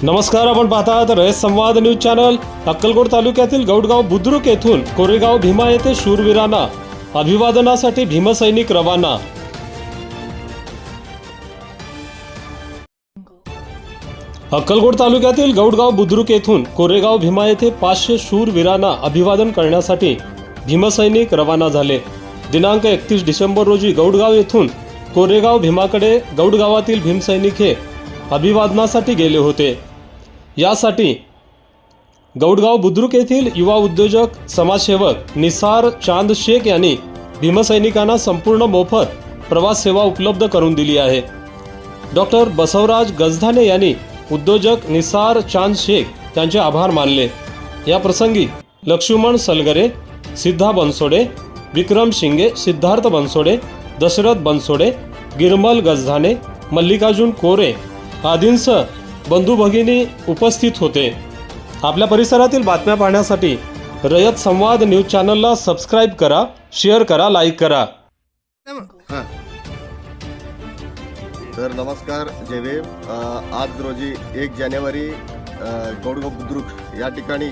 नमस्कार, आपण पाहता आहात रयत संवाद न्यूज चॅनल। अक्कलकोट तालुक्यातील गौडगाव बुद्रुक येथून कोरेगाव भीमा येथे शूरवीरांना अभिवादनासाठी भीमसैनिक रवाना। अक्कलकोट तालुक्यातील गौडगाव बुद्रुक येथून कोरेगाव भीमा येथे 500 शूरवीरांना अभिवादन करण्यासाठी भीमसैनिक रवाना झाले। दिनांक 31 डिसेंबर रोजी गौडगाव येथून कोरेगाव भीमाकडे गौडगावातील भीमसैनिक हे अभिवादनासाठी गेले होते। यासाठी गौडगाव बुद्रुक येथील युवा उद्योजक समाजसेवक निसार चांद शेख यांनी भीमसैनिकांना संपूर्ण मोफत प्रवास सेवा उपलब्ध करून दिली आहे। डॉक्टर बसवराज गजधाने यांनी उद्योजक निसार चांद शेख यांचे आभार मानले। या प्रसंगी लक्ष्मण सलगरे, सिद्धा बनसोडे, विक्रम शिंगे, सिद्धार्थ बनसोडे, दशरथ बनसोडे, गिरमल गजधाने, मल्लिकार्जुन कोरे आदींसह बंधू भगिनी उपस्थित होते। आपल्या परिसरातील बातम्या पाहण्यासाठी रयत संवाद न्यूज चॅनलला सबस्क्राइब करा, शेअर करा, लाईक करा। तर नमस्कार जयवे, आज रोजी 1 जानेवारी गौडगाव बुद्रुक या ठिकाणी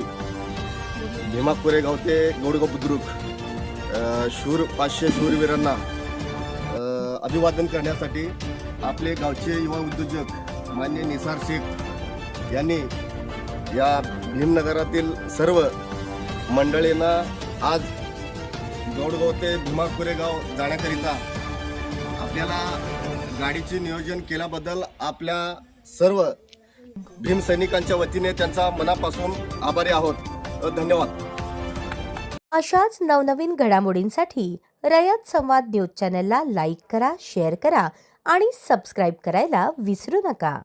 भीमा कोरेगाव ते गौडगाव बुद्रुक 500 शूरवीरांना अभिवादन करण्यासाठी आपले गावचे युवा उद्योजक मान्य निसार शेख यांनी या भीमनगरातील सर्व मंडळींना आज गौडगाव ते भीमा कोरेगाव जाण्याकरिता आपल्याला गाडीचे नियोजन केल्याबद्दल आपल्या सर्व भीमसैनिकांच्या वतीने त्यांचा मनापासून आभारी आहोत। धन्यवाद। अशाच नवनवीन घडामोडींसाठी रयत संवाद न्यूज चॅनलला लाईक करा, शेअर करा आणि सबस्क्राइब करायला विसरू नका।